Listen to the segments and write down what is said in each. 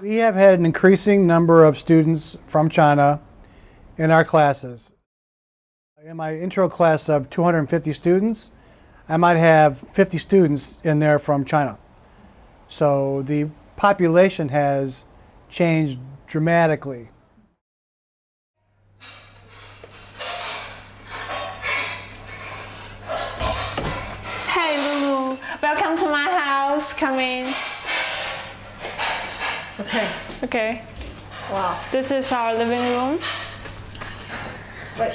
We have had an increasing number of students from China in our classes. In my intro class of 250 students, I might have 50 students in there from China. So the population has changed dramatically. Hey Lulu, welcome to my house. Come in. Okay. Wow. This is our living room. Wait.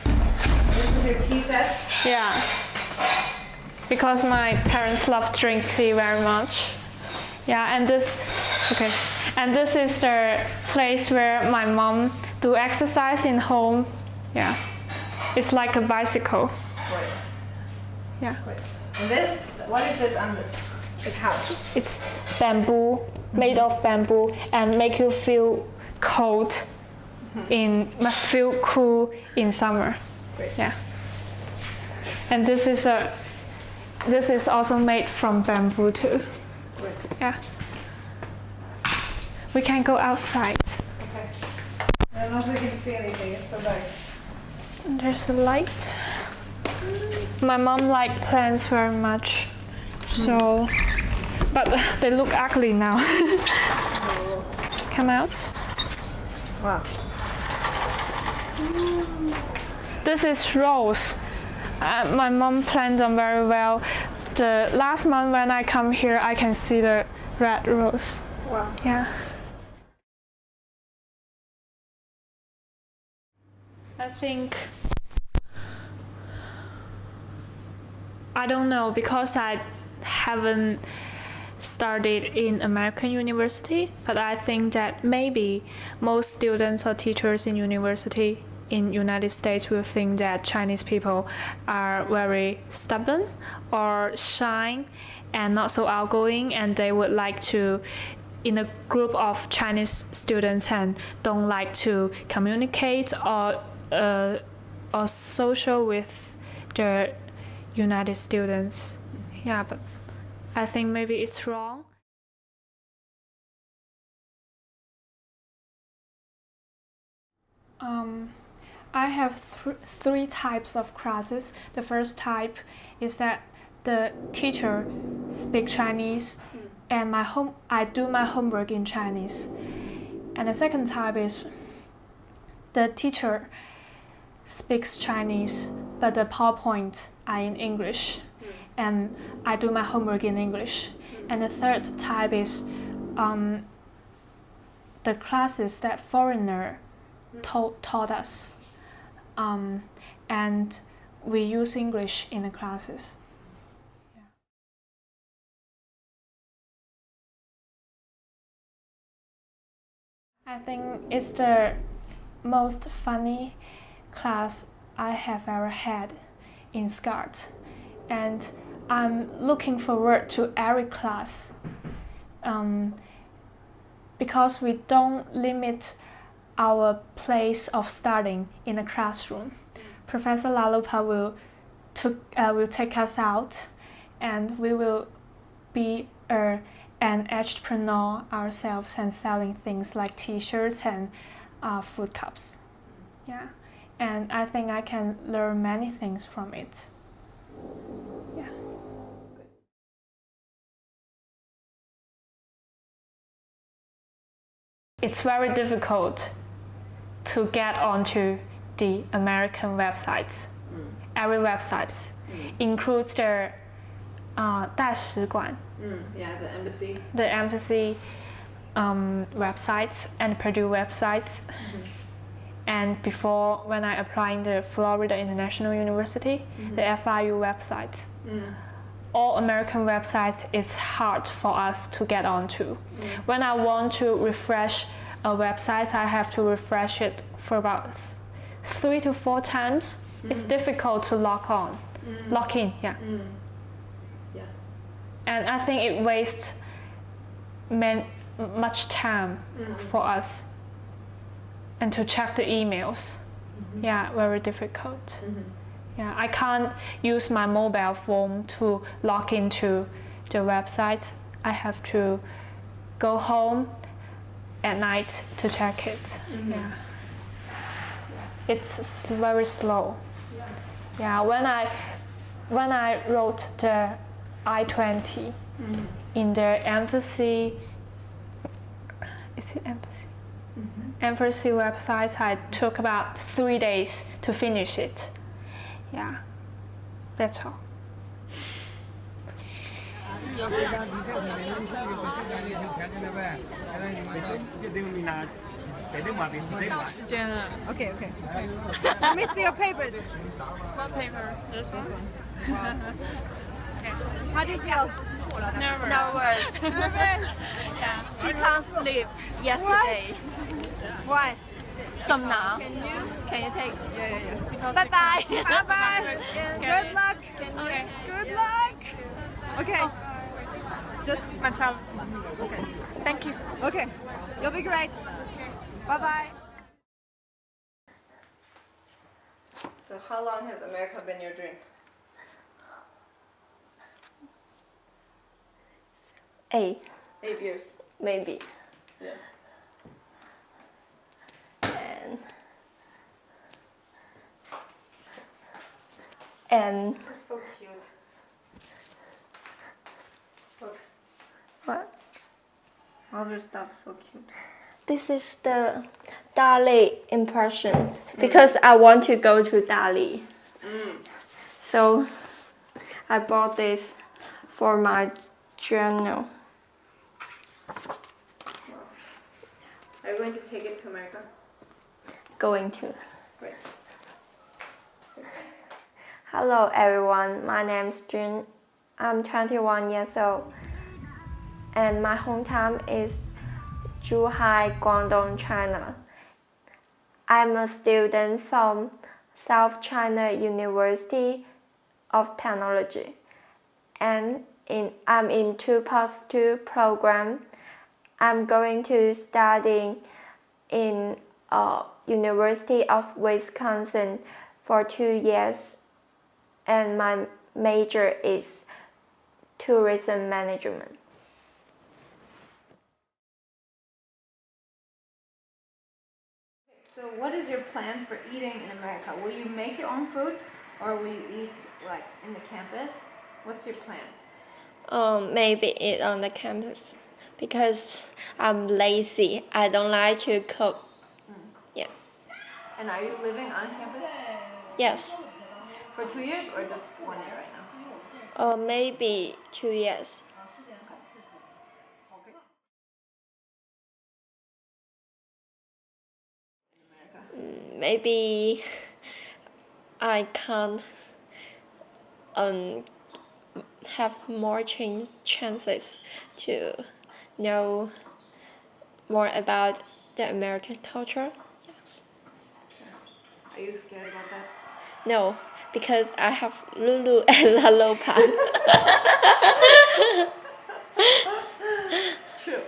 This is your tea set? Yeah. Because my parents love to drink tea very much. Yeah, and this is the place where my mom do exercise in home. Yeah. It's like a bicycle. Wait. Yeah. Wait. And this, what is this on this? The couch? It's bamboo, made of bamboo, and make you feel cold must feel cool in summer. Great. Yeah. And this is also made from bamboo too. Great. Yeah. We can go outside. Okay. I don't know if we can see anything, it's so dark. There's a light. My mom likes plants very much, so, but they look ugly now. Come out. Wow. This is rose. My mom plants them very well. The last month when I come here, I can see the red rose. Wow. Yeah. I don't know, because I haven't studied in American university, but I think that maybe most students or teachers in university in United States will think that Chinese people are very stubborn or shy and not so outgoing, and they would like to in a group of Chinese students and don't like to communicate or social with the United students. Yeah, but I think maybe it's wrong. I have three types of classes. The first type is that the teacher speaks Chinese and I do my homework in Chinese. And the second type is the teacher speaks Chinese, but the PowerPoint are in English, and I do my homework in English. And the third type is the classes that foreigner taught us, and we use English in the classes. Yeah. I think it's the most funny class I have ever had in SCART, and I'm looking forward to every class because we don't limit our place of studying in a classroom. Professor Lalupa will take us out, and we will be an entrepreneur ourselves and selling things like t-shirts and food cups. Yeah, and I think I can learn many things from it. Yeah. It's very difficult to get onto the American websites. Every website includes their 大使馆, Yeah, the embassy. The embassy websites and Purdue websites. And before, when I applied in the Florida International University, the FIU website. All American websites is hard for us to get onto. When I want to refresh a website, I have to refresh it for about 3 to 4 times. It's difficult to log in. Yeah. Yeah. And I think it wastes much time for us. And to check the emails, yeah, very difficult. Yeah, I can't use my mobile phone to log into the website. I have to go home at night to check it. Yeah. It's very slow. Yeah, when I wrote the I-20 in the embassy, is it embassy? Embassy website, I took about 3 days to finish it. Yeah, that's all. Okay. Let me see your papers. What paper? This one? How do you feel? Nervous. She can't sleep yesterday. Why? 这么难 Can you take? Yeah. Bye bye. Bye bye. Good luck. Okay. Good luck. Okay. Just Myself. okay. Thank you. Okay. You'll be great. Bye bye. So how long has America been your dream? 8 8 years. maybe. Yeah. And That's so cute. Look, what? all your stuff is so cute. This is the Dali impression because I want to go to Dali. So I bought this for my journal. Are you going to take it to America? Going to. Great. Hello everyone, my name is Jun. I'm 21 years old and my hometown is Zhuhai, Guangdong, China. I'm a student from South China University of Technology and I'm in 2+2 program. I'm going to study in University of Wisconsin for 2 years and my major is tourism management. So what is your plan for eating in America? Will you make your own food or will you eat like in the campus? What's your plan? Maybe eat on the campus because I'm lazy. I don't like to cook. Yeah. And are you living on campus Yes. for 2 years or just 1 year right now? Maybe 2 years. Maybe I can't have more chances to know more about the American culture. Are you scared about that? No, because I have Lulu and Lalopa. True.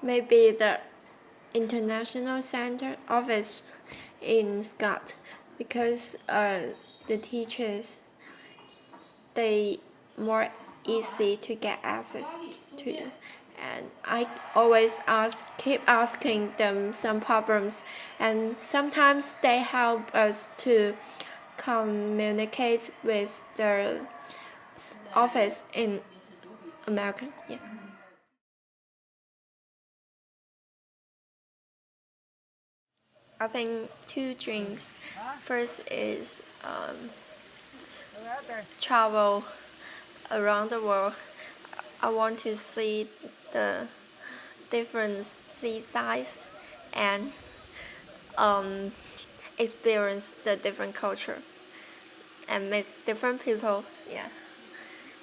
Maybe the international center office in Scott because the teachers they more easy to get access to, and I always keep asking them some problems, and sometimes they help us to communicate with the office in America. Yeah. I think 2 dreams. First is travel around the world. I want to see the different seasides and experience the different culture and meet different people. Yeah.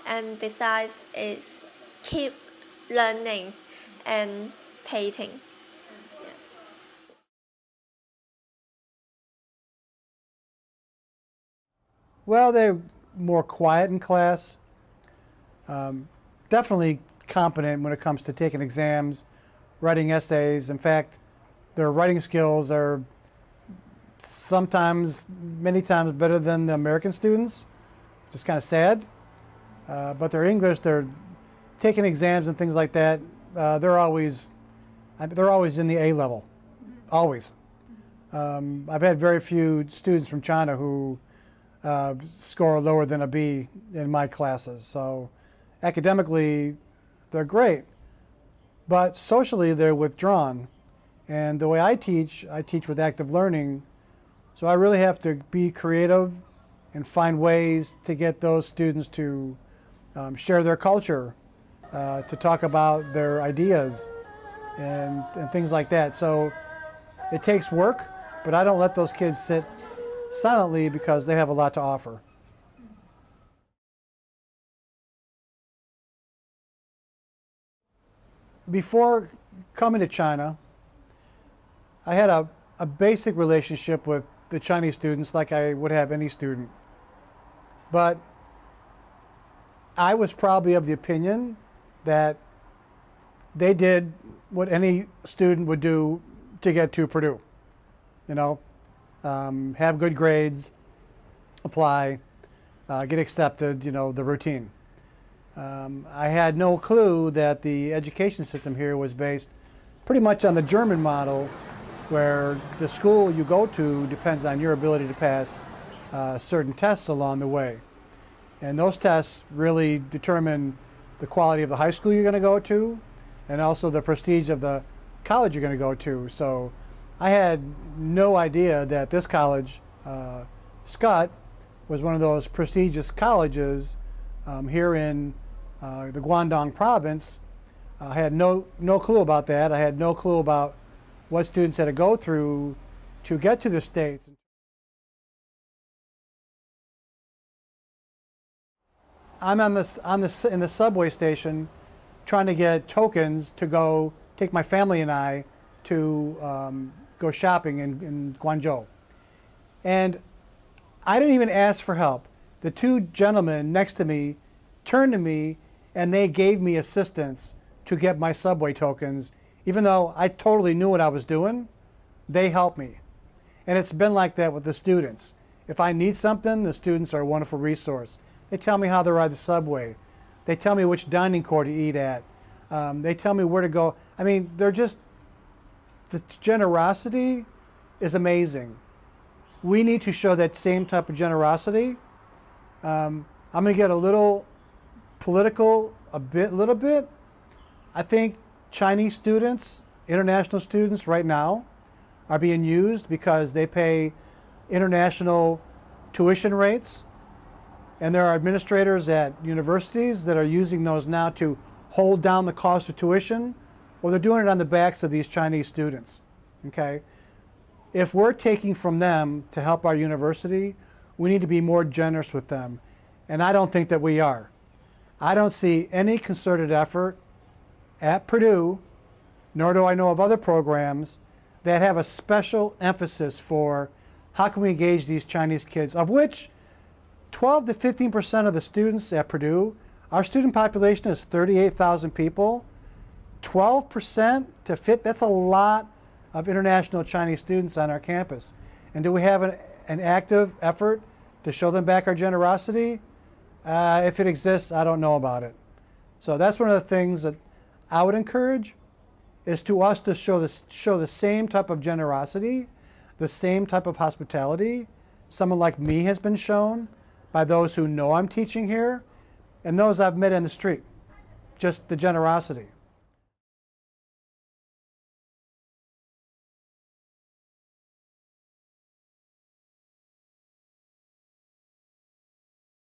And besides is keep learning and painting. Well, they're more quiet in class. Definitely competent when it comes to taking exams, writing essays. In fact, Their writing skills are sometimes, many times better than the American students, which is kind of sad. But their English, they're taking exams and things like that. They're always in the A level, always. I've had very few students from China who score lower than a B in my classes. So academically, they're great, but socially they're withdrawn. And the way I teach with active learning, so I really have to be creative and find ways to get those students to share their culture, to talk about their ideas and things like that. So it takes work, but I don't let those kids sit silently because they have a lot to offer. Before coming to China, I had a basic relationship with the Chinese students like I would have any student. But I was probably of the opinion that they did what any student would do to get to Purdue. You know, have good grades, apply, get accepted, you know, the routine. I had no clue that the education system here was based pretty much on the German model, where the school you go to depends on your ability to pass certain tests along the way. And those tests really determine the quality of the high school you're going to go to and also the prestige of the college you're going to go to. So I had no idea that this college, Scott, was one of those prestigious colleges here in the Guangdong province. I had no clue about that. I had no clue about what students had to go through to get to the States. I'm in the subway station trying to get tokens to go take my family and I to go shopping in Guangzhou. And I didn't even ask for help. The two gentlemen next to me turned to me and they gave me assistance to get my subway tokens. Even though I totally knew what I was doing, they helped me. And it's been like that with the students. If I need something, the students are a wonderful resource. They tell me how to ride the subway. They tell me which dining car to eat at. They tell me where to go. I mean, they're just, the generosity is amazing. We need to show that same type of generosity. I'm going to get a little political, little bit. I think Chinese students, international students right now are being used because they pay international tuition rates. And there are administrators at universities that are using those now to hold down the cost of tuition. Well, they're doing it on the backs of these Chinese students, okay? If we're taking from them to help our university, we need to be more generous with them. And I don't think that we are. I don't see any concerted effort at Purdue, nor do I know of other programs that have a special emphasis for how can we engage these Chinese kids, of which 12 to 15% of the students at Purdue, our student population is 38,000 people. 12% to fit, that's a lot of international Chinese students on our campus. And do we have an active effort to show them back our generosity? If it exists, I don't know about it. So that's one of the things that I would encourage, is to us to show the same type of generosity, the same type of hospitality someone like me has been shown by those who know I'm teaching here and those I've met in the street. Just the generosity.